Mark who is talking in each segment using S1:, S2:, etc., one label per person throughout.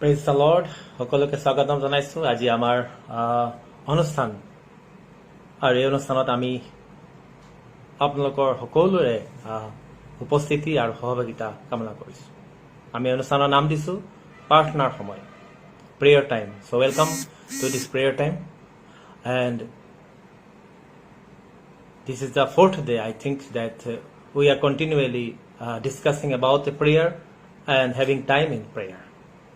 S1: Praise the lord সকলোকে স্বাগতম জনাইছো আজি আমাৰ অনুষ্ঠান আৰু এই অনুষ্ঠানত আমি আপোনালোকৰ সকলোৰে উপস্থিতি আৰু সহভাগিতা কামনা কৰিছো আমি অনুষ্ঠানৰ নাম দিছো প্ৰাৰ্থনাৰ সময় prayer time so welcome to this prayer time and this is the fourth day I think that we are continually discussing about the prayer and having time in prayer.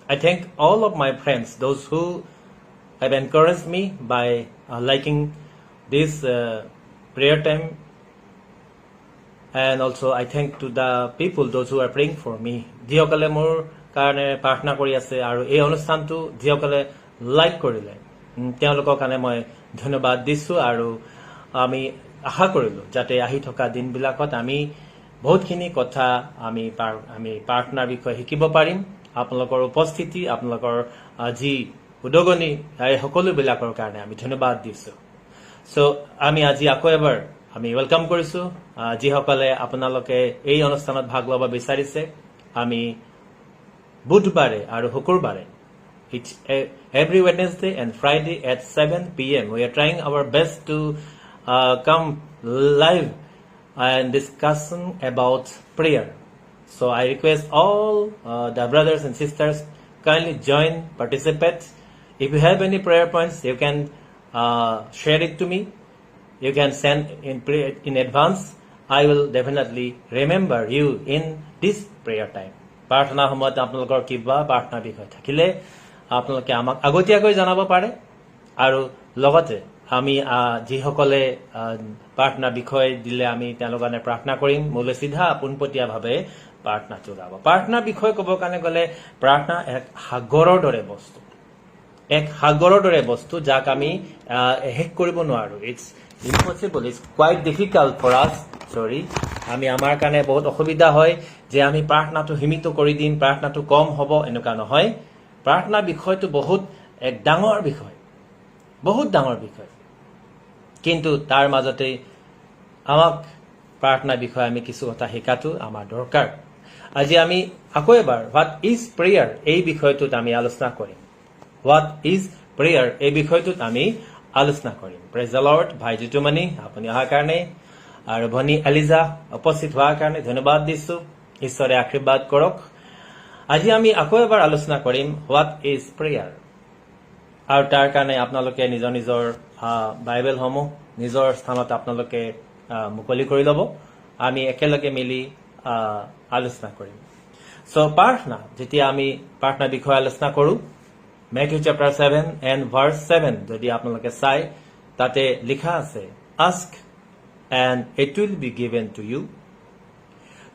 S1: I thank all of my friends, those who have encouraged me by liking this prayer time, and also I thank to the people, those who are praying for me. Jiokale mor karone prarthna kori ase aru ei onusthan tu jiokale like korile teolokor karone moi dhonnobad disu aru ami আশা কৰিলো যাতে আহি থকা দিনবিলাকত আমি বহুতখিনি কথা আমি প্ৰাৰ্থনাৰ বিষয়ে শিকিব পাৰিম আপোনালোকৰ উপস্থিতি আপোনালোকৰ আজি উদগনি এই সকলোবিলাকৰ কাৰণে আমি ধন্যবাদ দিছো সো আমি আজি আকৌ এবাৰ আমি ওয়েলকাম কৰিছো যিসকলে আপোনালোকে এই অনুষ্ঠানত ভাগ ল'ব বিচাৰিছে আমি বুধবাৰে আৰু শুকুৰবাৰে every Wednesday and Friday at 7 p.m. we are trying our best to come live and discussing about prayer. So I request all the brothers and sisters kindly join, participate. If you have any prayer points, you can share it to me. You can send in advance. I will definitely remember you in this prayer time. প্ৰাৰ্থনা সময়ত আপোনালোকৰ কিবা প্ৰাৰ্থনা বিষয় থাকিলে আপোনালোকে আমাক আগতীয়াকৈ জনাব পাৰে আৰু লগতে আমি যিসকলে প্ৰাৰ্থনা বিষয় দিলে আমি তেওঁলোকৰ প্ৰাৰ্থনা কৰিম মোলে সিধা পোনপটীয়াভাৱে প্ৰাৰ্থনা যোগাব প্ৰাৰ্থনা বিষয় ক'ব কাৰণে গ'লে প্ৰাৰ্থনা এক সাগৰৰ দৰে বস্তু যাক আমি শেষ কৰিব নোৱাৰো it's impossible it's quite difficult for us আমি আমাৰ কাৰণে বহুত অসুবিধা হয় যে আমি প্ৰাৰ্থনাটো সীমিত কৰি দিম প্ৰাৰ্থনাটো কম হ'ব এনেকুৱা নহয় প্ৰাৰ্থনা বিষয়টো বহুত এক ডাঙৰ বিষয় কিন্তু তাৰ মাজতে আমাক প্ৰাৰ্থনা বিষয়ে আমি কিছু কথা শিকাটো আমাৰ দৰকাৰ আজি আমি আকৌ এবাৰ হোৱাট ইজ প্ৰেয়াৰ এই বিষয়টোত আমি আলোচনা কৰিম প্ৰেজ দ্য লৰ্ড ভাই জিতুমণি আপুনি অহাৰ কাৰণে আৰু ভনী এলিজা উপস্থিত হোৱাৰ কাৰণে ধন্যবাদ দিছো ঈশ্বৰে আশীৰ্বাদ কৰক আজি আমি আকৌ এবাৰ আলোচনা কৰিম হোৱাট ইজ প্ৰেয়াৰ আৰু তাৰ কাৰণে আপোনালোকে নিজৰ নিজৰ বাইবেলসমূহ নিজৰ স্থানত আপোনালোকে মুকলি কৰি ল'ব আমি একেলগে মিলি আলোচনা কৰিম সো প্ৰাৰ্থনা যেতিয়া আমি প্ৰাৰ্থনা বিষয়ে আলোচনা কৰোঁ Matthew chapter 7 and verse 7 যদি আপোনালোকে চাই তাতে লিখা আছে ask and it will be given to you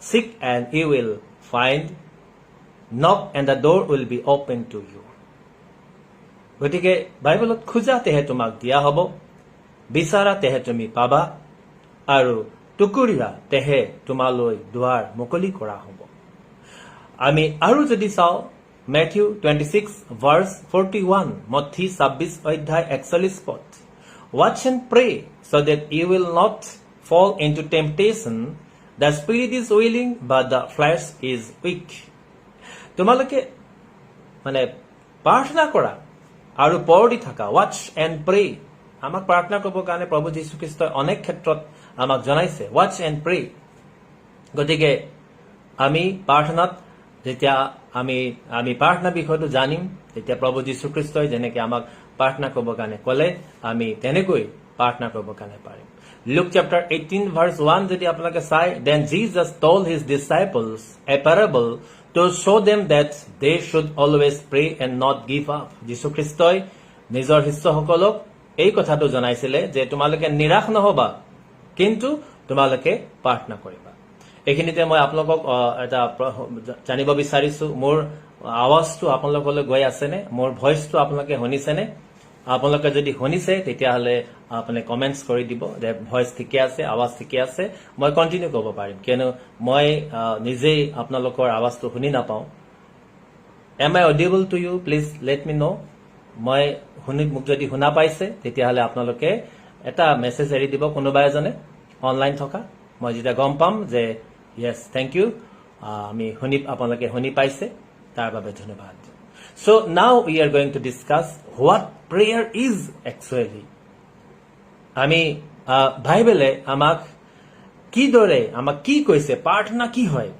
S1: seek and you will find knock and the door will be open to you গতিকে বাইবেলত খোজা তেহে তোমাক দিয়া হ'ব বিচাৰা তেহে তুমি পাবা আৰু টুকুৰিয়া তেহে তোমালৈ দুৱাৰ মুকলি কৰা হ'ব আমি আৰু যদি চাওঁ Matthew 26 verse 41 মথি 26 অধ্যায় 41 পদ watch and pray so that you will not fall into temptation the spirit is willing but the flesh is weak তোমালোকে মানে প্ৰাৰ্থনা কৰা আৰু পৰদি থাকা watch and pray আমাক প্ৰাৰ্থনা কৰিবৰ কাৰণে প্ৰভু যীশু খ্ৰীষ্টই অনেক ক্ষেত্ৰত আমাক জনাইছে watch and pray গতিকে আমি প্ৰাৰ্থনাত যেতিয়া আমি প্ৰাৰ্থনা বিষয়টো জানিম তেতিয়া প্ৰভু যীশু খ্ৰীষ্টই যেনেকৈ আমাক প্ৰাৰ্থনা কৰিবৰ কাৰণে ক'লে আমি তেনেকৈ প্ৰাৰ্থনা কৰিবৰ কাৰণে পাৰিম Luke chapter 18 verse 1 যদি আপোনালোকে চাই then Jesus told his disciples a parable to show them that they should always pray and not give up যীশু খ্ৰীষ্টই নিজৰ শিষ্যসকলক এই কথাটো জনাইছিলে যে তোমালোকে নিৰাশ নহবা কিন্তু তোমালোকে প্ৰাৰ্থনা কৰিবা এইখিনিতে মই আপোনালোকক এটা জানিব বিচাৰিছো মোৰ আৱাজটো আপোনালোকলৈ গৈ আছেনে মোৰ ভয়েসটো আপোনালোকে শুনিছেনে আপোনালোকে যদি শুনিছে তেতিয়াহলে আপুনি কমেন্টস কৰি দিব যে ভয়েস ঠিকে আছে আৱাজ ঠিকে আছে মই কন্টিনিউ কৰিব পাৰিম কিয়নো মই নিজেই আপোনালোকৰ আৱাজটো শুনি নাপাওঁ am I audible to you please let me know মই মোক যদি শুনা পাইছে তেতিয়াহলে আপোনালোকে এটা মেছেজ এৰি দিব কোনোবা এজনে অনলাইন থকা মই যেতিয়া গম পাম যে yes thank you আমি আপোনালোকে শুনি পাইছে তাৰ বাবে ধন্যবাদ So now we are going to discuss what prayer is actually. আমি বাইবেলে আমাক কিদৰে আমাক কি কৈছে প্ৰাৰ্থনা কি হয়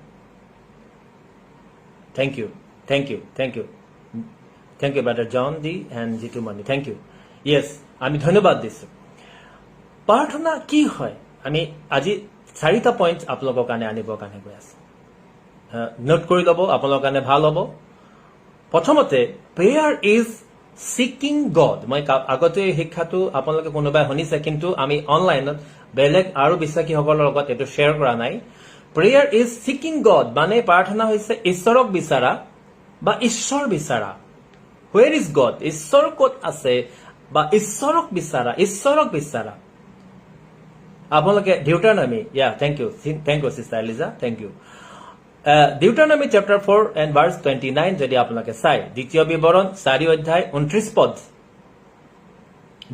S1: Thank you, Brother John D. and Jitu Mani. Thank you. Yes, আমি ধন্যবাদ দিছো প্ৰাৰ্থনা কি হয় আমি আজি 4টা পইণ্ট আপোনালোকৰ কাৰণে আনিবৰ কাৰণে গৈ আছো নোট কৰি ল'ব আপোনালোকৰ কাৰণে ভাল হ'ব প্ৰথমতে prayer is seeking God মই আগতে শিক্ষাটো আপোনালোকে কোনোবাই শুনিছে কিন্তু আমি অনলাইনত বেলেগ আৰু বিশ্বাসীসকলৰ লগত এটো শ্বেয়াৰ কৰা নাই prayer is seeking God মানে প্ৰাৰ্থনা হৈছে ঈশ্বৰক বিচাৰা বা ঈশ্বৰ বিচাৰা where is God ঈশ্বৰ ক'ত আছে বা ঈশ্বৰক বিচাৰা আপোনালোকে Deuteronomy thank you sister Eliza thank you Deuteronomy chapter 4 and verse 29 যদি আপোনালোকে চাই দ্বিতীয় বিৱৰণ 4 অধ্যায় 29 পদ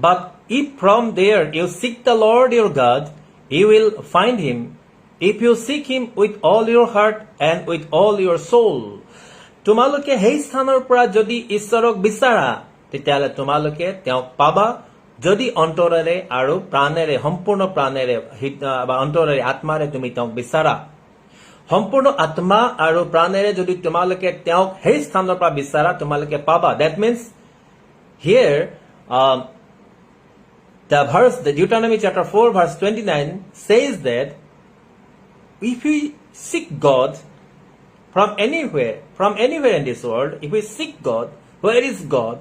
S1: But if from there you seek the Lord your God you will find him if you seek him with all your heart and with all your soul তোমালোকে সেই স্থানৰ পৰা যদি ঈশ্বৰক বিচাৰা তেতিয়ালে তোমালোকে তেওঁক পাবা যদি অন্তৰেৰে আৰু প্ৰাণেৰে সম্পূৰ্ণ প্ৰাণেৰে বা অন্তৰেৰে আত্মাৰে তুমি তেওঁক বিচাৰা সম্পূৰ্ণ আত্মা আৰু প্ৰাণেৰে যদি তোমালোকে তেওঁক সেই স্থানৰ পৰা বিচাৰা তোমালোকে পাবা that means here the Deuteronomy chapter 4 verse 29 says that if we seek God from anywhere in this world if we seek God where is God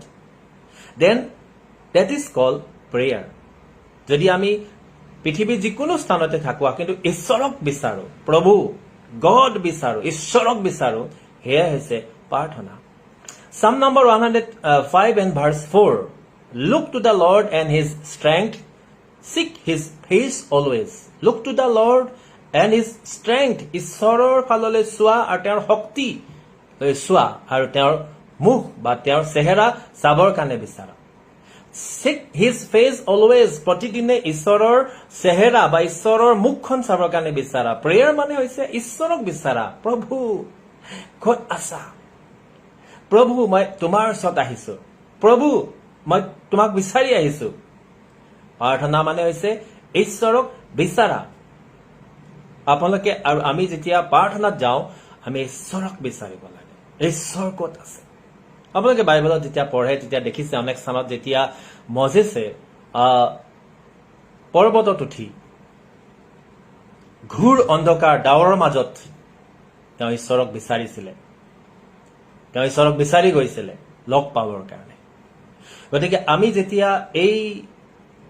S1: then that is called prayer যদি আমি পৃথিৱীৰ যিকোনো স্থানতে থাকো কিন্তু ঈশ্বৰক বিচাৰো প্ৰভু God বিচাৰো ঈশ্বৰক বিচাৰো হেয়া হৈছে প্ৰাৰ্থনা Psalm number 105 and verse 4 Look to the Lord and his strength seek his face always Look to the Lord and his strength ঈশ্বৰৰ ফাললৈ চোৱা আৰু তেওঁৰ শক্তি চোৱা আৰু তেওঁৰ মুখ বা তেওঁৰ চেহেৰা চাবৰ কাৰণে বিচাৰা Seek his face always প্ৰতিদিনে ঈশ্বৰৰ চেহেৰা বা ঈশ্বৰৰ মুখখন চাবৰ কাৰণে বিচাৰা prayer মানে হৈছে ঈশ্বৰক বিচাৰা প্ৰভু ক'ত আছা প্ৰভু মই তোমাৰ ওচৰত আহিছো প্ৰভু মই তোমাক বিচাৰি আহিছো প্ৰাৰ্থনা মানে হৈছে ঈশ্বৰক বিচাৰা আপোনালোকে আৰু আমি যেতিয়া প্ৰাৰ্থনাত যাওঁ আমি ঈশ্বৰক বিচাৰিব লাগে ঈশ্বৰ ক'ত আছে আপোনালোকে বাইবেলত যেতিয়া পঢ়ে তেতিয়া দেখিছে অনেক স্থানত যেতিয়া মজেছে পৰ্বতত উঠি ঘূৰ অন্ধকাৰ ডাৱৰৰ মাজত তেওঁ ঈশ্বৰক বিচাৰি গৈছিলে লগ পাবৰ কাৰণে গতিকে আমি যেতিয়া এই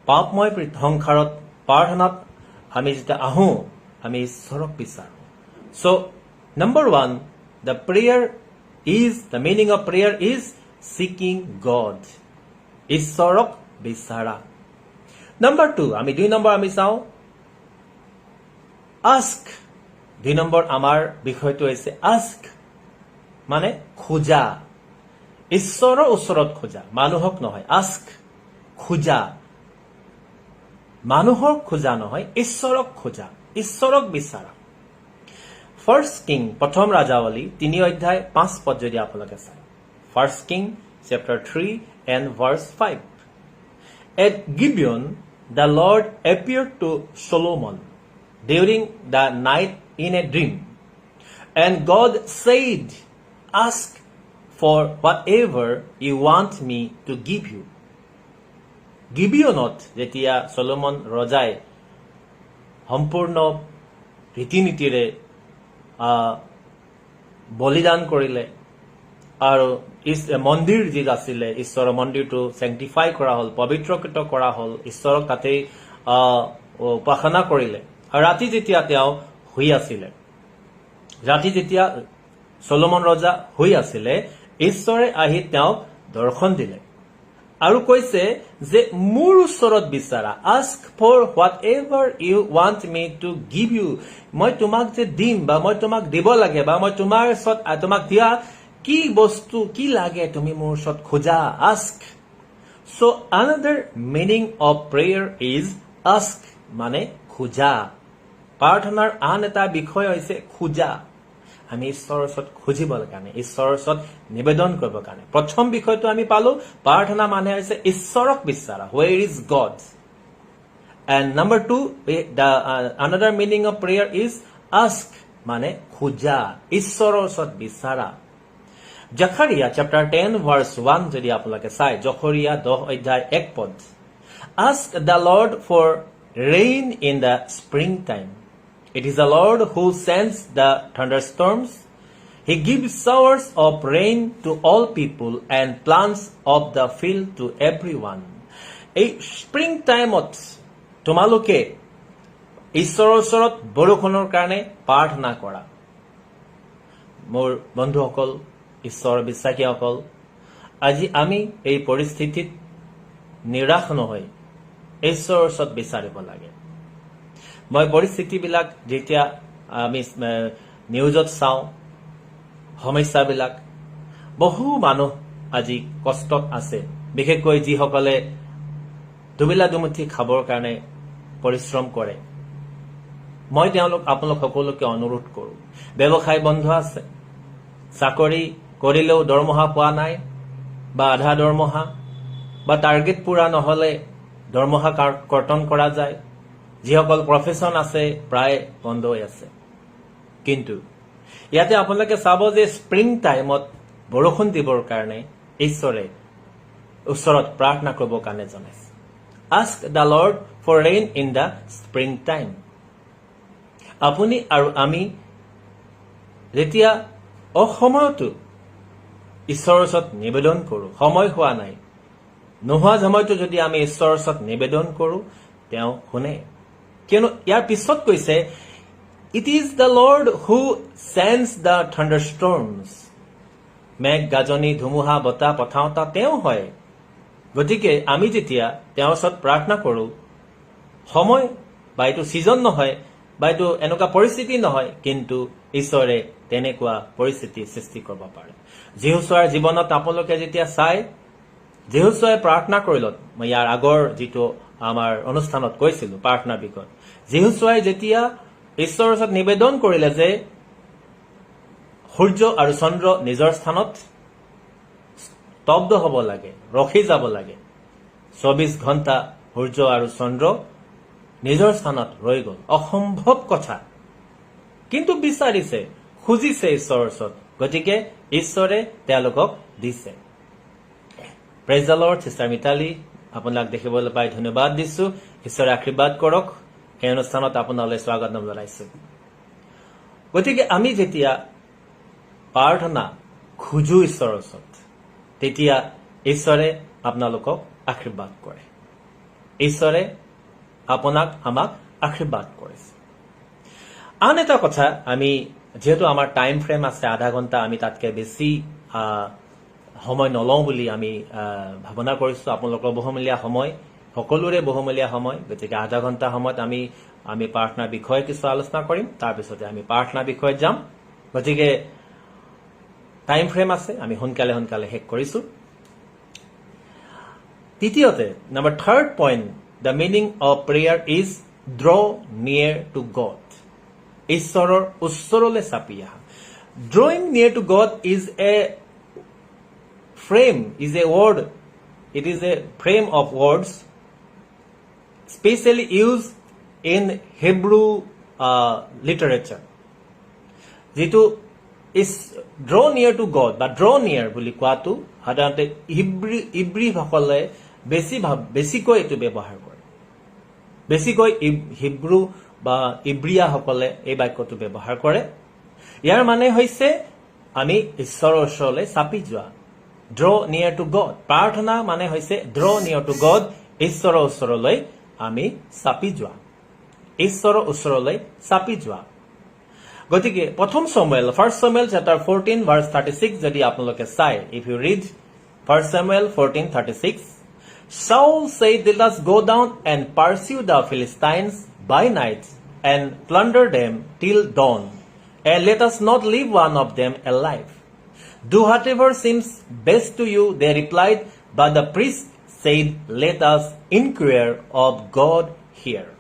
S1: পাপময় সংসাৰত প্ৰাৰ্থনাত আমি যেতিয়া আহোঁ আমি ঈশ্বৰক বিচাৰো so number 1 the meaning of prayer is seeking God ঈশ্বৰক বিচাৰা number 2 আমি 2 নম্বৰ আমি চাওঁ ask 2 নম্বৰ আমাৰ বিষয়টো হৈছে ask মানে খোজা ঈশ্বৰৰ ওচৰত খোজা মানুহক নহয় ask খোজা মানুহৰ খোজা নহয় ঈশ্বৰক খোজা ঈশ্বৰক বিচাৰা First King প্ৰথম ৰাজাৱলী 3 অধ্যায় 5 পদ যদি আপোনালোকে চাই First King chapter 3 and verse 5 At Gibeon the Lord appeared to Solomon during the night in a dream and God said ask for whatever you want me to give you Gibeonot যেতিয়া Solomon ৰজাই সম্পূৰ্ণ ৰীতিনীতিৰে বলিদান কৰিলে আৰু মন্দিৰ যি আছিল ঈশ্বৰৰ মন্দিৰটো স্যাংটিফাই কৰা হ'ল পবিত্ৰকৃত কৰা হ'ল ঈশ্বৰক তাতে উপাসনা কৰিলে আৰু ৰাতি যেতিয়া তেওঁ শুই আছিলে Solomon ৰজা শুই আছিলে ঈশ্বৰে আহি তেওঁক দৰ্শন দিলে আৰু কৈছে যে মোৰ ওচৰত বিচাৰা ask for whatever you want me to give you মই তোমাক যে দিম বা মই তোমাক দিব লাগে বা মই তোমাৰ ওচৰত তোমাক দিয়া কি বস্তু কি লাগে তুমি মোৰ ওচৰত খোজা ask so another meaning of prayer is ask মানে খোজা প্ৰাৰ্থনাৰ আন এটা বিষয় হৈছে খোজা আমি ঈশ্বৰৰ ওচৰত খুজিবৰ কাৰণে, ঈশ্বৰৰ ওচৰত নিবেদন কৰিবৰ কাৰণে। প্ৰথম বিষয়টো আমি পালো, প্ৰাৰ্থনা মানে হৈছে ঈশ্বৰক বিচৰা, where is God? And number 2, another meaning of prayer is ask, মানে খোজা, ঈশ্বৰৰ ওচৰত বিচৰা। জকাৰিয়া chapter 10 verse 1 যদি আপোনালোকে চাই, জকাৰিয়া 10 অধ্যায় 1 পদ, ask the Lord for rain in the springtime. It is the Lord who sends the thunderstorms. He gives showers of rain to all people and plants of the field to everyone. এই spring টাইমত তোমালোকে ঈশ্বৰৰ ওচৰত বৰষুণৰ কাৰণে প্ৰাৰ্থনা কৰা। মোৰ বন্ধুসকল, ঈশ্বৰ বিশ্বাসীসকল, আজি আমি এই পৰিস্থিতিত নিৰাশ নহয় ঈশ্বৰৰ ওচৰত বিচাৰিব লাগে। মই পৰিস্থিতিবিলাক যেতিয়া আমি নিউজত চাওঁ, সমস্যাবিলাক, বহু মানুহ আজি কষ্টত আছে, বিশেষকৈ যিসকলে দুবেলা দুমুঠি খাবৰ কাৰণে পৰিশ্ৰম কৰে। মই আপোনালোক সকলোকে অনুৰোধ কৰোঁ, ব্যৱসায় বন্ধ আছে, চাকৰি কৰিলেও দৰমহা পোৱা নাই বা আধা দৰমহা বা টাৰ্গেট পূৰা নহলে দৰমহা কৰ্তন কৰা যায়, যিসকল প্ৰফেশ্যন আছে প্ৰায় বন্ধ হৈ আছে। কিন্তু ইয়াতে আপোনালোকে চাব যে স্প্ৰিং টাইমত বৰষুণ দিবৰ কাৰণে ঈশ্বৰে ওচৰত প্ৰাৰ্থনা কৰিবৰ কাৰণে জনাইছে। Ask the Lord for rain in the springtime. আপুনি আৰু আমি যেতিয়া অসময়তো ঈশ্বৰৰ ওচৰত নিবেদন কৰোঁ, সময় হোৱা নাই, নোহোৱা সময়তো যদি আমি ঈশ্বৰৰ ওচৰত নিবেদন কৰোঁ, তেওঁ শুনে। কিয়নো ইয়াৰ পিছত কৈছে, it is the Lord who sends the thunderstorms. মেঘ গাজনি, ধুমুহা, বতাহ পঠাওঁতা তেওঁ হয়। গতিকে আমি যেতিয়া তেওঁৰ ওচৰত প্ৰাৰ্থনা কৰোঁ, সময় বা এইটো ছিজন নহয় বা এইটো এনেকুৱা পৰিস্থিতি নহয়, কিন্তু ঈশ্বৰে তেনেকুৱা পৰিস্থিতি সৃষ্টি কৰিব পাৰে। যীশুছাৰ জীৱনত আপোনালোকে যেতিয়া চাই, যীশুছাই প্ৰাৰ্থনা কৰিলত, মই ইয়াৰ আগৰ যিটো আমাৰ অনুষ্ঠানত কৈছিলো প্ৰাৰ্থনাৰ বিষয়ত, যীশুছাই যেতিয়া ঈশ্বৰৰ ওচৰত নিবেদন কৰিলে যে সূৰ্য আৰু চন্দ্ৰ নিজৰ স্থানত স্তব্ধ হ'ব লাগে, ৰখি যাব লাগে, 24 ঘণ্টা সূৰ্য আৰু চন্দ্ৰ নিজৰ স্থানত ৰৈ গ'ল। অসম্ভৱ কথা, কিন্তু বিচাৰিছে, খুজিছে ঈশ্বৰৰ ওচৰত, গতিকে ঈশ্বৰে তেওঁলোকক দিছে। Praise the Lord. Sister Mitali, আপোনাক দেখিবলৈ পাই ধন্যবাদ দিছো। ঈশ্বৰে আশীৰ্বাদ কৰক। এই অনুষ্ঠানত আপোনালৈ স্বাগতম জনাইছো। গতিকে আমি যেতিয়া প্ৰাৰ্থনা খোজো ঈশ্বৰৰ ওচৰত, তেতিয়া ঈশ্বৰে আপোনালোকক আশীৰ্বাদ কৰে। ঈশ্বৰে আপোনাক আমাক আশীৰ্বাদ কৰিছে। আন এটা কথা, আমি যেহেতু আমাৰ টাইম ফ্ৰেম আছে আধা ঘণ্টা, আমি তাতকৈ বেছি সময় নলওঁ বুলি আমি ভাৱনা কৰিছো। আপোনালোকৰ বহুমূলীয়া সময়, সকলোৰে বহুমূলীয়া সময়, গতিকে আধা ঘণ্টা সময়ত আমি প্ৰাৰ্থনাৰ বিষয়ে কিছু আলোচনা কৰিম, তাৰপিছতে আমি প্ৰাৰ্থনাৰ বিষয়ে যাম। গতিকে টাইম ফ্ৰেম আছে, আমি সোনকালে শেষ কৰিছো। তৃতীয়তে, number 3rd point, the meaning of prayer is draw near to God. ঈশ্বৰৰ ওচৰলৈ চাপি আহা। Drawing near to God is a frame, is a word. It is a frame of words specially used in Hebrew literature. যিটো is draw near to God বা draw near বুলি কোৱাটো সাধাৰণতে ইব্ৰী ভাষালৈ বেছিকৈ এইটো ব্যৱহাৰ কৰে। বেছিকৈ হিব্ৰু বা ইব্ৰিয়াসকলে এই বাক্যটো ব্যৱহাৰ কৰে। ইয়াৰ মানে হৈছে আমি ঈশ্বৰৰ ওচৰলৈ চাপি যোৱা। ড্ৰ নিয়াৰ টু গড, প্ৰাৰ্থনা মানে হৈছে ড্ৰ নিয়াৰ টু গড, ঈশ্বৰৰ ওচৰলৈ আমি চাপি যোৱা, ঈশ্বৰৰ ওচৰলৈ চাপি যোৱা। গতিকে প্ৰথম সামুৱেল, 1 Samuel chapter 14 verse 36 যদি আপোনালোকে চাই, if you read 1 Samuel 14:36, Saul said, let us go down and pursue the Philistines by night and plunder them till dawn, and let us not leave one of them alive. Do whatever seems best to you, they replied, but the priest said, let us inquire of God here.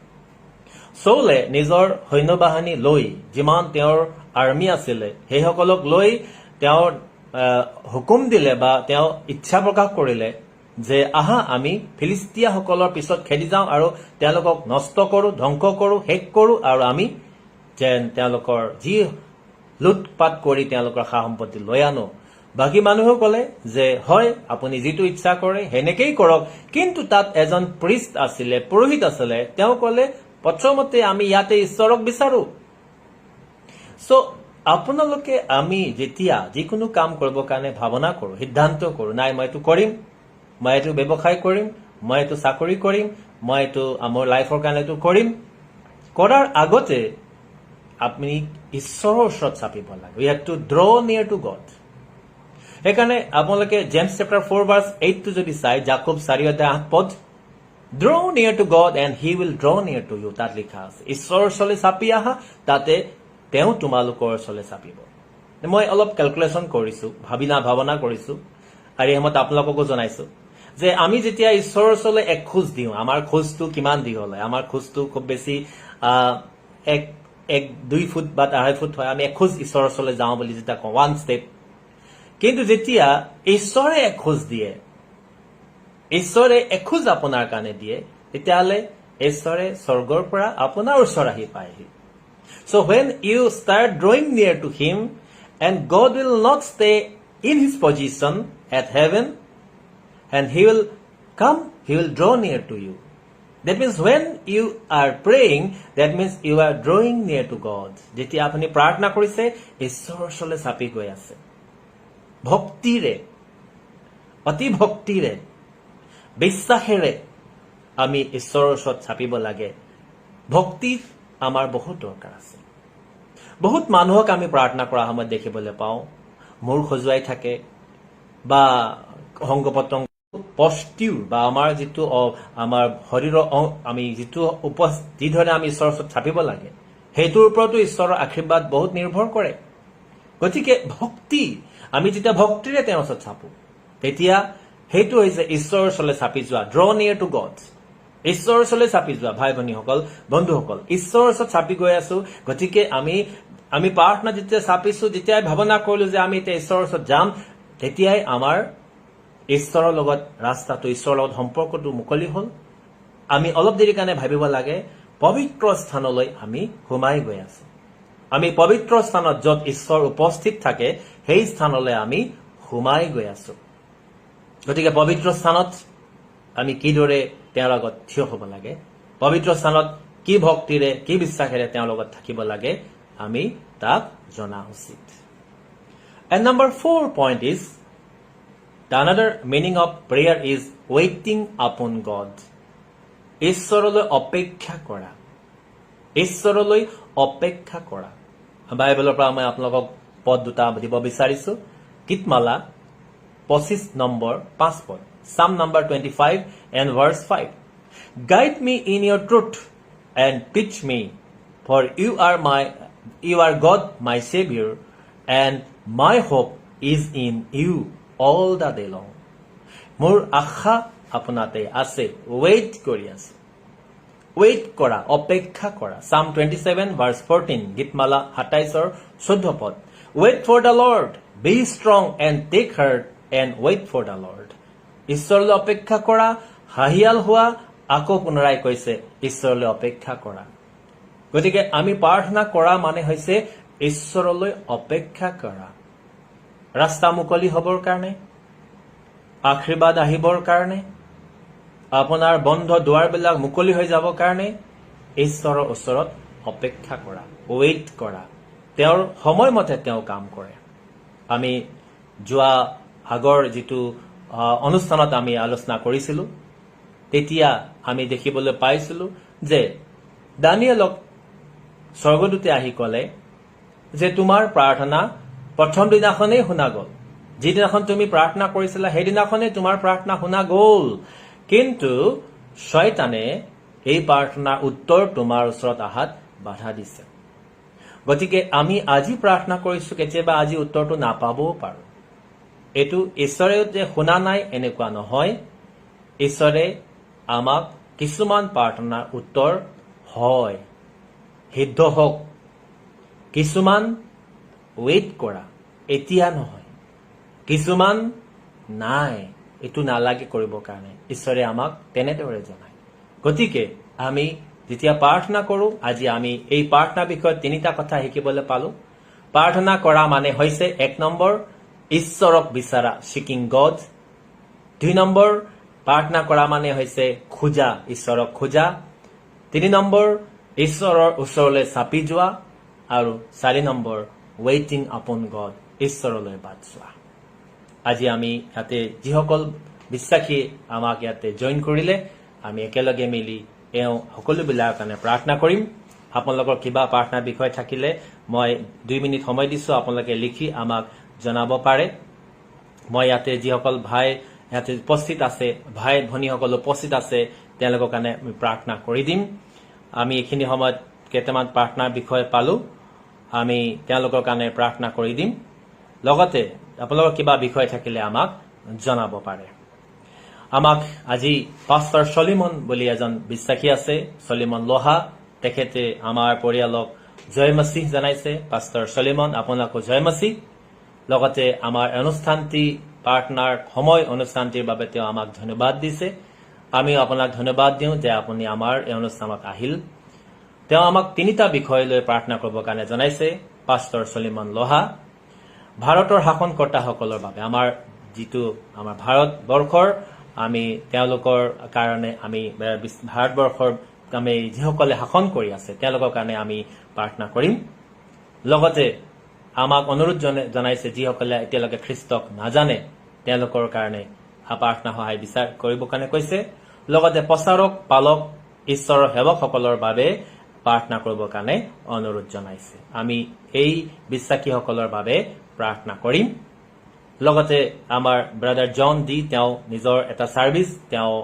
S1: Saul নিজৰ সৈন্যবাহিনী লৈ যিমান তেওঁৰ army আছিলে সেইসকলক লৈ তেওঁ হুকুম দিলে বা তেওঁ ইচ্ছা প্ৰকাশ কৰিলে যে আহা আমি ফিলিষ্টিয়াসকলৰ পিছত খেদি যাওঁ আৰু তেওঁলোকক নষ্ট কৰো ধ্বংস কৰো শেষ কৰো আৰু আমি যেন তেওঁলোকৰ যি লুটপাট কৰি তেওঁলোকৰ সা সম্পত্তি লৈ আনো বাকী মানুহে ক'লে যে হয় আপুনি যিটো ইচ্ছা কৰে হেনেকেই কৰক কিন্তু তাত এজন প্ৰিষ্ট আছিলে পুৰোহিত আছিলে তেওঁ ক'লে প্ৰথমতে আমি ইয়াতে ঈশ্বৰক বিচাৰো সো আপোনালোকে আমি যেতিয়া যিকোনো কাম কৰিবৰ কাৰণে ভাৱনা কৰো সিদ্ধান্ত কৰো নাই মই এইটো কৰিম মই এইটো ব্যৱসায় কৰিম মই এইটো চাকৰি কৰিম মই এইটো আমাৰ লাইফৰ কাৰণে এইটো কৰিম কৰাৰ আগতে আপুনি ঈশ্বৰৰ ওচৰত চাপিব লাগে উই হেভ টু ড্ৰ নিয়াৰ টু গড সেইকাৰণে আপোনালোকে জেমছ চেপ্টাৰ 4 ভাৰ্চ 8 টো যদি চাই জাকব 4:8 পদ ড্ৰ নিয়াৰ two god and he will draw নিয়াৰ টু ইউ তাত লিখা আছে ঈশ্বৰৰ ওচৰলৈ চাপি আহা তাতে তেওঁ তোমালোকৰ ওচৰলৈ চাপিব মই অলপ কেলকুলেশ্যন কৰিছো ভাৱনা কৰিছো আৰু এই সময়ত আপোনালোককো জনাইছো যে আমি যেতিয়া ঈশ্বৰৰ ওচৰলৈ এক খোজ দিওঁ আমাৰ খোজটো কিমান দীঘল হয় আমাৰ খোজটো খুব বেছি 1-2 ফুট বা 2.5 ফুট হয় আমি এক খোজ ঈশ্বৰৰ ওচৰলৈ যাওঁ বুলি যেতিয়া কওঁ ওৱান ষ্টেপ কিন্তু যেতিয়া ঈশ্বৰে এক খোজ দিয়ে ঈশ্বৰে এক খোজ আপোনাৰ কাৰণে দিয়ে তেতিয়াহ'লে ঈশ্বৰে স্বৰ্গৰ পৰা আপোনাৰ ওচৰ আহি পায়হি So when you start drawing near to him and God will not stay in his position at heaven and he will come, he will draw near to you. That means when you are praying, that means you are drawing near to God. যেতিয়া আপুনি প্ৰাৰ্থনা কৰিছে ঈশ্বৰৰ ওচৰলৈ চাপি গৈ আছে ভক্তিৰে অতি ভক্তিৰে বিশ্বাসেৰে আমি ঈশ্বৰৰ ওচৰত চাপিব লাগে ভক্তি আমাৰ বহুত দৰকাৰ আছে বহুত মানুহক আমি প্ৰাৰ্থনা কৰা সময়ত দেখিবলৈ পাওঁ মূৰ খজুৱাই থাকে বা অংগ পতংগ পষ্টিউ বা আমাৰ যিটো আমাৰ শৰীৰৰ আমি যিটো যিধৰণে আমি ঈশ্বৰৰ ওচৰত চাপিব লাগে সেইটোৰ ওপৰতো ঈশ্বৰৰ আশীৰ্বাদ বহুত নিৰ্ভৰ কৰে গতিকে ভক্তি আমি যেতিয়া ভক্তিৰে তেওঁৰ ওচৰত চাপো তেতিয়া সেইটো হৈছে ঈশ্বৰৰ ওচৰলৈ চাপি যোৱা ড্ৰ নিয়াৰ টু গড ঈশ্বৰৰ ওচৰলৈ চাপি যোৱা ভাই ভনীসকল বন্ধুসকল ঈশ্বৰৰ ওচৰত চাপি গৈ আছো গতিকে আমি প্ৰাৰ্থনা যেতিয়া চাপিছো যেতিয়াই ভাৱনা কৰিলো যে আমি এতিয়া ঈশ্বৰৰ ওচৰত যাম তেতিয়াই আমাৰ ঈশ্বৰৰ লগত ৰাস্তাটো ঈশ্বৰৰ লগত সম্পৰ্কটো মুকলি হ'ল আমি অলপ দেৰি কাৰণে ভাবিব লাগে পবিত্ৰ স্থানলৈ আমি সোমাই গৈ আছো আমি পবিত্ৰ স্থানত য'ত ঈশ্বৰ উপস্থিত থাকে সেই স্থানলৈ আমি সোমাই গৈ আছো গতিকে পবিত্ৰ স্থানত আমি কিদৰে তেওঁৰ লগত থিয় হ'ব লাগে পবিত্ৰ স্থানত কি ভক্তিৰে কি বিশ্বাসেৰে তেওঁৰ লগত থাকিব লাগে আমি তাক জনা উচিত and number 4 point is the another meaning of prayer is waiting upon God ঈশ্বৰলৈ অপেক্ষা কৰা বাইবেলৰ পৰা মই আপোনালোকক পদ দুটা দিব বিচাৰিছো গীতমালা 25 নম্বৰ 5 পদ Psalm number 25 and verse 5 Guide me in your truth and teach me for you are God my savior and my hope is in you all the day long মোৰ আশা আপোনাতে আছে wait কৰি আছে wait কৰা অপেক্ষা কৰা Psalm 27 verse 14 গীতমালা 27 ৰ 14 পদ Wait for the Lord be strong and take heart and wait for the Lord ঈশ্বৰলৈ অপেক্ষা কৰা হাহিয়াল হোৱা আকৌ পুনৰাই কৈছে ঈশ্বৰলৈ অপেক্ষা কৰা গতিকে আমি প্ৰাৰ্থনা কৰা মানে হৈছে ঈশ্বৰলৈ অপেক্ষা কৰা ৰাস্তা মুকলি হ'বৰ কাৰণে আশীৰ্বাদ আহিবৰ কাৰণে আপোনাৰ বন্ধ দুৱাৰবিলাক মুকলি হৈ যাবৰ কাৰণে ঈশ্বৰৰ ওচৰত অপেক্ষা কৰা ৱেইট কৰা তেওঁৰ সময়মতে তেওঁ কাম কৰে আমি যোৱা আগৰ যিটো অনুষ্ঠানত আমি আলোচনা কৰিছিলো তেতিয়া আমি দেখিবলৈ পাইছিলো যে দানিয়েলক স্বৰ্গদূতে আহি ক'লে যে তোমাৰ প্ৰাৰ্থনা প্ৰথম দিনাখনেই শুনা গ'ল যিদিনাখন তুমি প্ৰাৰ্থনা কৰিছিলা সেইদিনাখনেই তোমাৰ প্ৰাৰ্থনা শুনা গ'ল কিন্তু শয়তানে এই প্ৰাৰ্থনাৰ উত্তৰ তোমাৰ ওচৰত আহাত বাধা দিছে গতিকে আমি আজি প্ৰাৰ্থনা কৰিছো কেতিয়াবা আজি উত্তৰটো নাপাবও পাৰো এটো ঈশ্বৰে যে শুনা নাই এনেকুৱা নহয় ঈশ্বৰে আমাক কিছুমান প্ৰাৰ্থনাৰ উত্তৰ হয় সিদ্ধ হওক কিছুমান ৱেইট কৰা এতিয়া নহয় কিছুমান নাই এটো নালাগে কৰিবৰ কাৰণে ঈশ্বৰে আমাক তেনেদৰে জনায় গতিকে আমি যেতিয়া প্ৰাৰ্থনা কৰো আজি আমি এই প্ৰাৰ্থনা বিষয়ত তিনিটা কথা শিকিবলৈ পালো প্ৰাৰ্থনা কৰা মানে হৈছে 1 নম্বৰ ঈশ্বৰক বিচাৰা seeking God 2 নম্বৰ প্ৰাৰ্থনা কৰা মানে হৈছে খোজা ঈশ্বৰক খোজা 3 নম্বৰ ঈশ্বৰৰ ওচৰলৈ চাপি যোৱা আৰু 4 নম্বৰ waiting upon God ঈশ্বৰলৈ বাট চোৱা আজি আমি ইয়াতে যিসকল বিশ্বাসী আমাক ইয়াতে জয়েন কৰিলে আমি একেলগে মিলি এওঁ সকলোবিলাক কাৰণে প্ৰাৰ্থনা কৰিম আপোনালোকৰ কিবা প্ৰাৰ্থনা বিষয় থাকিলে মই 2 মিনিট সময় দিছো আপোনালোকে লিখি আমাক জনাব পাৰে মই ইয়াতে যিসকল ভাই ইয়াতে উপস্থিত আছে ভাই ভনীসকল উপস্থিত আছে তেওঁলোকৰ কাৰণে আমি প্ৰাৰ্থনা কৰি দিম আমি এইখিনি সময়ত কেইটামান প্ৰাৰ্থনাৰ বিষয় পালো আমি তেওঁলোকৰ কাৰণে প্ৰাৰ্থনা কৰি দিম লগতে আপোনালোকৰ কিবা বিষয় থাকিলে আমাক জনাব পাৰে আমাক আজি পাষ্টাৰ সলিমন বুলি এজন বিশ্বাসী আছে সলিমন লোহা তেখেতে আমাৰ পৰিয়ালক জয় মসিহ জনাইছে পাষ্টাৰ সলিমন আপোনাকো জয় মসিহ লগতে আমাৰ অনুষ্ঠানটি পাৰ্টনাৰ সময় অনুষ্ঠানটিৰ বাবে তেওঁ আমাক ধন্যবাদ দিছে আমি আপোনাক ধন্যবাদ দিওঁ যে আপুনি আমাৰ এই অনুষ্ঠানত আহিল তেওঁ আমাক তিনিটা বিষয় লৈ প্ৰাৰ্থনা কৰিবৰ কাৰণে জনাইছে পাষ্টাৰ সলিমন লোহা ভাৰতৰ শাসনকৰ্তাসকলৰ বাবে আমাৰ যিটো আমাৰ ভাৰতবৰ্ষৰ আমি তেওঁলোকৰ কাৰণে আমি ভাৰতবৰ্ষৰ আমি যিসকলে শাসন কৰি আছে তেওঁলোকৰ কাৰণে আমি প্ৰাৰ্থনা কৰিম লগতে আমাক অনুৰোধ জনাইছে যিসকলে এতিয়ালৈকে খ্ৰীষ্টক নাজানে তেওঁলোকৰ কাৰণে প্ৰাৰ্থনা সহায় বিচাৰ কৰিব কাৰণে কৈছে লগতে প্ৰচাৰক পালক ঈশ্বৰৰ সেৱকসকলৰ বাবে প্ৰাৰ্থনা কৰিবৰ কাৰণে অনুৰোধ জনাইছে আমি এই বিশ্বাসীসকলৰ বাবে প্ৰাৰ্থনা কৰিম লগতে আমাৰ ব্ৰাদাৰ জন ডি তেওঁ নিজৰ এটা সাৰ্ভিস তেওঁ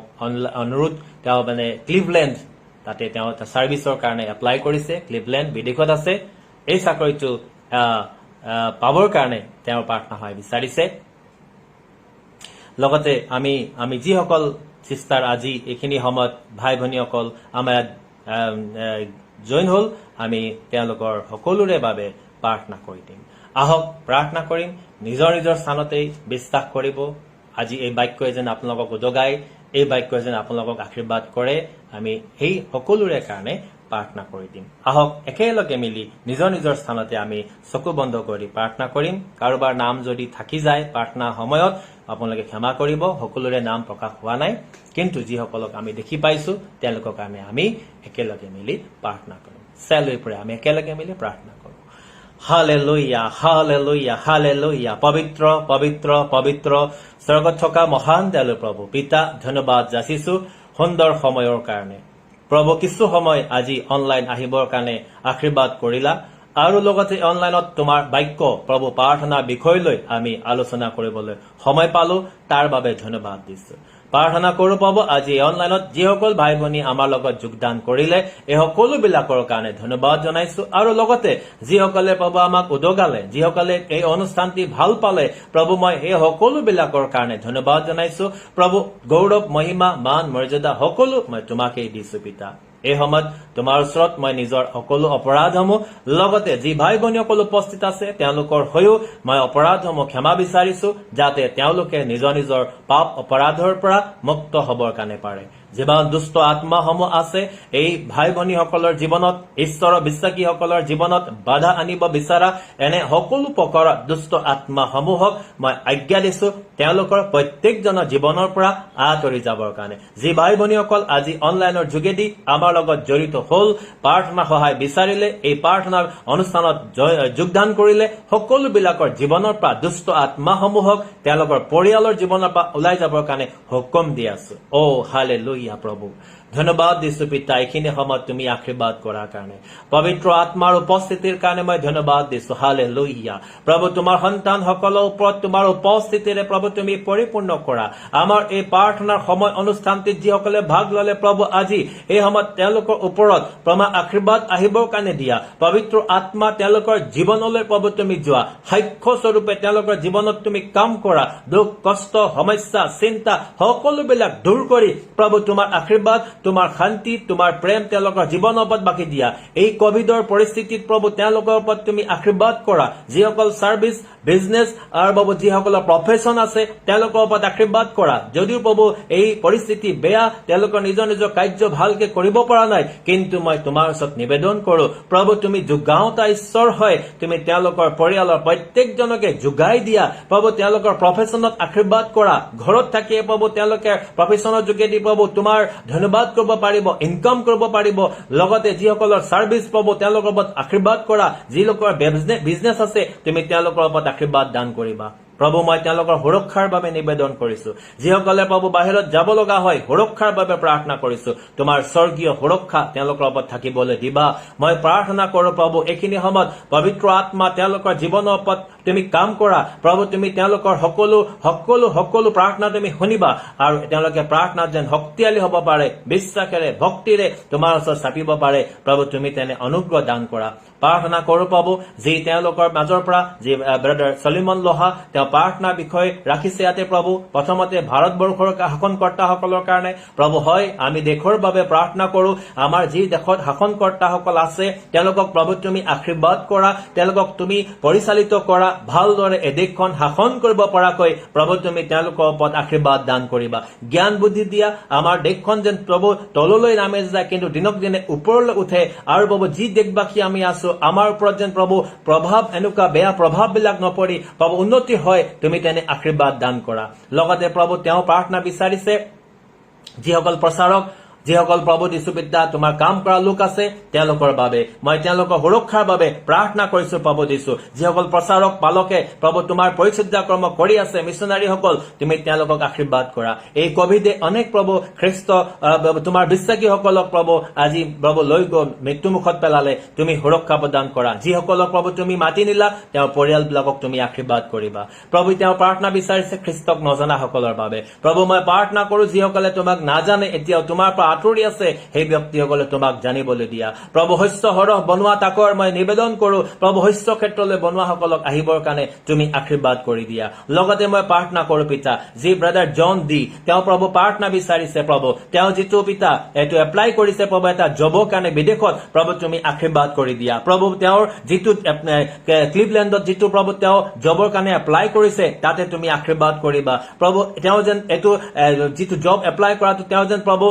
S1: অনুৰোধ তেওঁ মানে ক্লিভলেণ্ড তাতে তেওঁ এটা সাৰ্ভিসৰ কাৰণে এপ্লাই কৰিছে ক্লিভলেণ্ড বিদেশত আছে এই চাকৰিটো পাবৰ কাৰণে তেওঁ প্ৰাৰ্থনা হয় বিচাৰিছে লগতে আমি যিসকল সিস্টাৰ আজি এইখিনি সময়ত ভাই ভনীসকল আমাৰ জয়েন হল আমি তেওঁলোকৰ সকলোৰে বাবে প্ৰাৰ্থনা কৰি দিম আহক প্ৰাৰ্থনা কৰিম নিজৰ নিজৰ স্থানতে বিশ্বাস কৰিব আজি এই বাক্যই যেন আপোনালোকক উদগায় এই বাক্যই যেন আপোনালোকক আশীৰ্বাদ কৰে আমি এই সকলোৰে কাৰণে প্ৰাৰ্থনা কৰি দিম আহক একেলগে মিলি নিজৰ নিজৰ স্থানতে আমি চকু বন্ধ কৰি প্ৰাৰ্থনা কৰিম কাৰোবাৰ নাম যদি থাকি যায় প্ৰাৰ্থনা সময়ত আপোনালোকে ক্ষমা কৰিব সকলোৰে নাম প্ৰকাশ হোৱা নাই কিন্তু যিসকলক আমি দেখি পাইছো তেওঁলোকৰ কাৰণে আমি একেলগে মিলি প্ৰাৰ্থনা কৰিম চেলৈ পৰে আমি একেলগে মিলি প্ৰাৰ্থনা কৰিম হালেলুয়া হালেলুয়া হালেলুয়া পবিত্ৰ পবিত্ৰ পবিত্ৰ স্বৰ্গত থকা মহান দয়ালু প্ৰভু পিতা ধন্যবাদ যাচিছো সুন্দৰ সময়ৰ কাৰণে প্ৰভু কিছু সময় আজি অনলাইন আহিবৰ কাৰণে আশীৰ্বাদ কৰিলা আৰু লগতে অনলাইনত তোমাৰ বাক্য প্ৰভু প্ৰাৰ্থনা বিষয় লৈ আমি আলোচনা কৰিবলৈ সময় পালো তাৰ বাবে ধন্যবাদ দিছো প্ৰাৰ্থনা কৰো পাব আজি অনলাইনত যিসকল ভাই ভনী আমাৰ লগত যোগদান কৰিলে এই সকলোবিলাকৰ কাৰণে ধন্যবাদ জনাইছো আৰু লগতে যিসকলে প্ৰভু আমাক উদগালে যিসকলে এই অনুষ্ঠানটি ভাল পালে প্ৰভু মই এই সকলোবিলাকৰ কাৰণে ধন্যবাদ জনাইছো প্ৰভু গৌৰৱ মহিমা মান মৰ্যাদা সকলো মই তোমাকেই দিছো পিতা এই সময়ত তোমাৰ ওচৰত মই নিজৰ সকলো অপৰাধসমূহ লগতে যি ভাই ভনীসকল উপস্থিত আছে তেওঁলোকৰ হৈও মই অপৰাধসমূহ ক্ষমা বিচাৰিছো যাতে তেওঁলোকে নিজৰ নিজৰ পাপ অপৰাধৰ পৰা মুক্ত হবৰ কাৰণে পাৰে যিমান দুষ্ট আত্মাসমূহ আছে এই ভাই ভনীসকলৰ জীৱনত ঈশ্বৰৰ বিশ্বাসীসকলৰ জীৱনত বাধা আনিব বিচাৰা এনে সকলো প্ৰকাৰৰ দুষ্ট আত্মাসমূহক মই আজ্ঞা দিছো তেওঁলোকৰ প্ৰত্যেকজনৰ জীৱনৰ পৰা আঁতৰি যাবৰ কাৰণে যি ভাই ভনীসকল আজি অনলাইনৰ যোগেদি আমাৰ লগত জড়িত হল প্ৰাৰ্থনা সহায় বিচাৰিলে এই প্ৰাৰ্থনাৰ অনুষ্ঠানত যোগদান কৰিলে সকলোবিলাকৰ জীৱনৰ পৰা দুষ্ট আত্মাসমূহক তেওঁলোকৰ পৰিয়ালৰ জীৱনৰ পৰা ওলাই যাবৰ কাৰণে হুকুম দি আছো ও হালেলুয়া প্ৰভু ধন্যবাদ দিছো পিতা এইখিনি সময়ত তুমি আশীৰ্বাদ কৰাৰ কাৰণে পবিত্ৰ আত্মাৰ উপস্থিতিৰ কাৰণে মই ধন্যবাদ দিছো হালেলুয়া প্ৰভু তোমাৰ সন্তানসকলৰ ওপৰত তোমাৰ উপস্থিতিৰে প্ৰভু তুমি পৰিপূৰ্ণ কৰা আমাৰ এই প্ৰাৰ্থনাৰ সময় অনুষ্ঠানটিত যিসকলে ভাগ ললে প্ৰভু আজি এই সময়ত তেওঁলোকৰ ওপৰত প্ৰমা আশীৰ্বাদ আহিবৰ কাৰণে দিয়া পবিত্ৰ আত্মা তেওঁলোকৰ জীৱনলৈ প্ৰভু তুমি যোৱা সাক্ষ্য স্বৰূপে তেওঁলোকৰ জীৱনত তুমি কাম কৰা দুখ কষ্ট সমস্যা চিন্তা সকলোবিলাক দূৰ কৰি প্ৰভু তোমাৰ আশীৰ্বাদ তোমাৰ শান্তি তোমাৰ প্ৰেম তেওঁলোকৰ জীৱনৰ ওপৰত বাকি দিয়া এই কোভিডৰ পৰিস্থিতিত প্ৰভু তেওঁলোকৰ ওপৰত তুমি আশীৰ্বাদ কৰা যিসকল সাৰ্ভিস বিজনেস আৰু বাবু যিসকলৰ প্ৰফেশন আছে তেওঁলোকৰ ওপৰত আশীৰ্বাদ কৰা যদিও প্ৰভু এই পৰিস্থিতি বেয়া তেওঁলোকৰ নিজৰ নিজৰ কাৰ্য ভালকে কৰিব পৰা নাই কিন্তু মই তোমাৰ ওচৰত নিবেদন কৰো প্ৰভু তুমি যোগাওঁতা ঈশ্বৰ হয় তুমি তেওঁলোকৰ পৰিয়ালৰ প্ৰত্যেকজনকে যোগাই দিয়া প্ৰভু তেওঁলোকৰ প্ৰফেশনত আশীৰ্বাদ কৰা ঘৰত থাকিয়ে প্ৰভু তেওঁলোকে প্ৰফেশনৰ যোগেদি প্ৰভু তোমাৰ ধন্যবাদ কৰিব পাৰিব ইনকাম কৰিব পাৰিব লগতে যিসকলৰ সাৰ্ভিস প্ৰভু তেওঁলোকৰ ওপৰত আশীৰ্বাদ কৰা যিলোকৰ বিজনেস আছে তুমি তেওঁলোকৰ ওপৰত আশীৰ্বাদ দান কৰিবা প্ৰভু মই তেওঁলোকৰ সুৰক্ষাৰ বাবে নিবেদন কৰিছো যিসকলে প্ৰভু বাহিৰত যাব লগা হয় সুৰক্ষাৰ বাবে প্ৰাৰ্থনা কৰিছো তোমাৰ স্বৰ্গীয় সুৰক্ষা তেওঁলোকৰ ওপৰত থাকিবলৈ দিবা মই প্ৰাৰ্থনা কৰো প্ৰভু এইখিনি সময়ত পবিত্ৰ আত্মা তেওঁলোকৰ জীৱনৰ ওপৰত তুমি কাম কৰা প্ৰভু তুমি তেওঁলোকৰ সকলো প্ৰাৰ্থনা তুমি শুনিবা আৰু তেওঁলোকে প্ৰাৰ্থনা যেন শক্তিশালী হ'ব পাৰে বিশ্বাসেৰে ভক্তিৰে তোমাৰ ওচৰত চাপিব পাৰে প্ৰভু তুমি তেনে অনুগ্ৰহ দান কৰা প্ৰাৰ্থনা কৰো প্ৰভু যি তেওঁলোকৰ মাজৰ পৰা যি ব্ৰাদাৰ সলিমন লোহা তেওঁ প্ৰাৰ্থনা বিষয় ৰাখিছে ইয়াতে প্ৰভু প্ৰথমতে ভাৰতবৰ্ষৰ শাসনকৰ্তাসকলৰ কাৰণে প্ৰভু হয় আমি দেশৰ বাবে প্ৰাৰ্থনা কৰো আমাৰ যি দেশত শাসনকৰ্তাসকল আছে তেওঁলোকক প্ৰভু তুমি আশীৰ্বাদ কৰা তেওঁলোকক তুমি পৰিচালিত কৰা ভালদৰে এই দেশখন শাসন কৰিব পৰাকৈ প্ৰভু তুমি তেওঁলোকৰ ওপৰত আশীৰ্বাদ দান কৰিবা জ্ঞান বুদ্ধি দিয়া আমাৰ দেশখন যেন প্ৰভু তললৈ নামে যায় কিন্তু দিনক দিনে ওপৰলৈ উঠে আৰু প্ৰভু যি দেশবাসী আমি আছো আমাৰ ওপৰত যেন প্ৰভু প্ৰভাৱ এনেকুৱা বেয়া প্ৰভাৱবিলাক নপৰি প্ৰভু উন্নতি হয় তুমি তেনে আশীৰ্বাদ দান কৰা লগতে প্ৰভু তেওঁ প্ৰাৰ্থনা বিচাৰিছে যিসকল প্ৰচাৰক যিসকল প্ৰভু দিশুবিদ্যা তোমাৰ কাম কৰা লোক আছে তেওঁলোকৰ বাবে মই তেওঁলোকৰ সুৰক্ষাৰ বাবে প্ৰাৰ্থনা কৰিছো প্ৰভু দিছো যিসকল প্ৰচাৰক পালকে প্ৰভু তোমাৰ পৰিচৰ্যা কৰ্ম কৰি আছে মিছনাৰীসকল তুমি তেওঁলোকক আশীৰ্বাদ কৰা এই কোভিডে অনেক প্ৰভু খ্ৰীষ্ট তোমাৰ বিশ্বাসীসকলক প্ৰভু আজি প্ৰভু লৈ গৈ মৃত্যুমুখত পেলালে তুমি সুৰক্ষা প্ৰদান কৰা যিসকলক প্ৰভু তুমি মাতি নিলা তেওঁৰ পৰিয়ালবিলাকক তুমি আশীৰ্বাদ কৰিবা প্ৰভু তেওঁ প্ৰাৰ্থনা বিচাৰিছে খ্ৰীষ্টক নজনাসকলৰ বাবে প্ৰভু মই প্ৰাৰ্থনা কৰো যিসকলে তোমাক নাজানে এতিয়াও তোমাৰ আঁতৰি আছে সেই ব্যক্তিসকলে তোমাক জানিবলৈ দিয়া প্ৰভু শস্য সৰহ বনোৱা তাকৰ মই নিবেদন কৰো প্ৰভু শস্য ক্ষেত্ৰলৈ বনোৱাসকলক আহিবৰ কাৰণে তুমি আশীৰ্বাদ কৰি দিয়া লগতে মই প্ৰাৰ্থনা কৰো পিতা যি ব্ৰাদাৰ জন দি তেওঁ প্ৰভু প্ৰাৰ্থনা বিচাৰিছে প্ৰভু তেওঁ যিটো পিতা এইটো এপ্লাই কৰিছে প্ৰভু এটা জবৰ কাৰণে বিদেশত প্ৰভু তুমি আশীৰ্বাদ কৰি দিয়া প্ৰভু তেওঁৰ যিটো ক্লিভলেণ্ডত যিটো প্ৰভু তেওঁ জবৰ কাৰণে এপ্লাই কৰিছে তাতে তুমি আশীৰ্বাদ কৰিবা প্ৰভু তেওঁ যেন এইটো যিটো জব এপ্লাই কৰাটো তেওঁ যেন প্ৰভু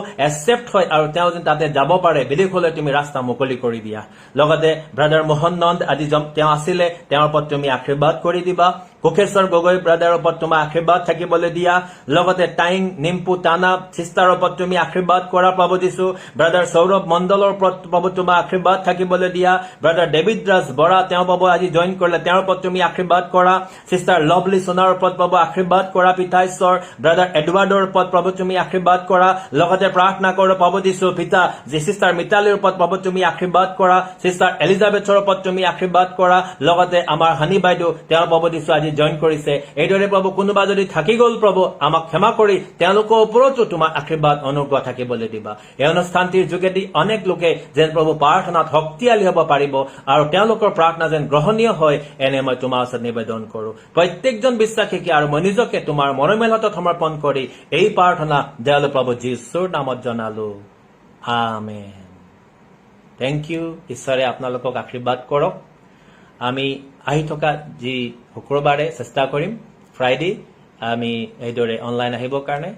S1: হয় আৰু তেওঁ যেন তাতে যাব পাৰে বিদেশলৈ তুমি ৰাস্তা মুকলি কৰি দিয়া লগতে ব্ৰাদাৰ মোহন নন্দ আজি তেওঁ আছিলে তেওঁৰ ওপৰত তুমি আশীৰ্বাদ কৰি দিবা কোকেশ্বৰ গগৈ ব্ৰাদাৰৰ ওপৰত তোমাৰ আশীৰ্বাদ থাকিবলৈ দিয়া লগতে টাইং নিম্পু টানা চিষ্টাৰৰ ওপৰত তুমি আশীৰ্বাদ কৰা প্ৰভু দিছো ব্ৰাদাৰ সৌৰভ মণ্ডলৰ ওপৰত প্ৰভু তোমাৰ আশীৰ্বাদ থাকিবলৈ দিয়া ব্ৰাদাৰ ডেভিড ৰাজ বৰা তেওঁ পাব আজি জইন কৰিলে তেওঁৰ ওপৰত তুমি আশীৰ্বাদ কৰা চিষ্টাৰ লভলি সোনাৰ ওপৰত পাব আশীৰ্বাদ কৰা পিতা ঈশ্বৰ ব্ৰাদাৰ এডৱাৰ্ডৰ ওপৰত প্ৰভু তুমি আশীৰ্বাদ কৰা লগতে প্ৰাৰ্থনা কৰো প্ৰভু দিছো পিতা যে চিষ্টাৰ মিতালীৰ ওপৰত প্ৰভু তুমি আশীৰ্বাদ কৰা চিষ্টাৰ এলিজাবেথৰ ওপৰত তুমি আশীৰ্বাদ কৰা লগতে আমাৰ হানি বাইদেউ তেওঁ প্ৰভু দিছো আজি জইন কৰিছে এইদৰে প্ৰভু কোনোবা যদি থাকি গল প্ৰভু আমাক ক্ষমা কৰি তেওঁলোকৰ ওপৰতো তোমাৰ আশীৰ্বাদ অনুগ্ৰহ থাকিবলৈ দিবা এই অনুষ্ঠানটিৰ যোগেদি অনেক লোকে যেন প্ৰভু প্ৰাৰ্থনাত শক্তিশালী হ'ব পাৰিব আৰু তেওঁলোকৰ প্ৰাৰ্থনা যেন গ্ৰহণীয় হয় এনে মই তোমাৰ ওচৰত নিবেদন কৰো প্ৰত্যেকজন বিশ্বাসীকে আৰু মই নিজকে তোমাৰ মৰমীয়াল হাতত সমৰ্পণ কৰি এই প্ৰাৰ্থনা দয়ালু প্ৰভু যীশুৰ নামত জনালো আমেন থেংক ইউ ঈশ্বৰে আপোনালোকক আশীৰ্বাদ কৰক আমি আহি থকা যি শুক্ৰবাৰে চেষ্টা কৰিম ফ্ৰাইডে আমি এইদৰে অনলাইন আহিবৰ কাৰণে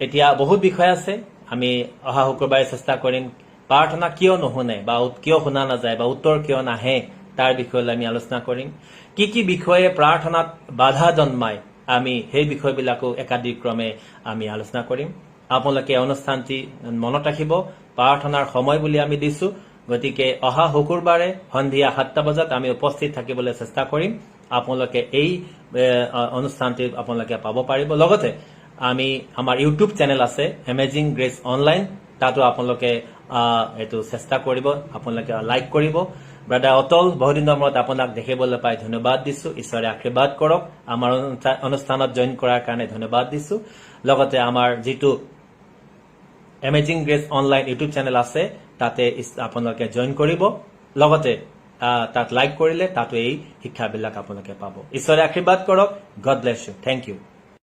S1: এতিয়া বহুত বিষয় আছে আমি অহা শুক্ৰবাৰে চেষ্টা কৰিম প্ৰাৰ্থনা কিয় নুশুনে বা কিয় শুনা নাযায় বা উত্তৰ কিয় নাহে তাৰ বিষয়লৈ আমি আলোচনা কৰিম কি বিষয়ে প্ৰাৰ্থনাত বাধা জন্মায় আমি সেই বিষয়বিলাকো একাধিক্ৰমে আমি আলোচনা কৰিম আপোনালোকে অনুষ্ঠানটি মনত ৰাখিব প্ৰাৰ্থনাৰ সময় বুলি আমি দিছো গতিকে অহা শুক্ৰবাৰে সন্ধিয়া 7টা বজাত আমি উপস্থিত থাকিবলৈ চেষ্টা কৰিম আপোনালোকে এই অনুষ্ঠানটি আপোনালোকে পাব পাৰিব লগতে আমি আমাৰ ইউটিউব চেনেল আছে এমেজিং গ্ৰেছ অনলাইন তাতো আপোনালোকে এটো চেষ্টা কৰিব আপোনালোকে লাইক কৰিব ব্ৰাদাৰ অটল বহুদিনৰ মূৰত আপোনাক দেখিবলৈ পাই ধন্যবাদ দিছো ঈশ্বৰে আশীৰ্বাদ কৰক আমাৰ অনুষ্ঠানত জইন কৰাৰ কাৰণে ধন্যবাদ দিছো লগতে আমাৰ যিটো amazing grace online YouTube channel আছে তাতে আপোনালোকে জইন কৰিব লগতে তাত লাইক কৰিলে তাতো এই শিক্ষাবিলাক আপোনালোকে পাব ঈশ্বৰে আশীৰ্বাদ কৰক God bless you thank U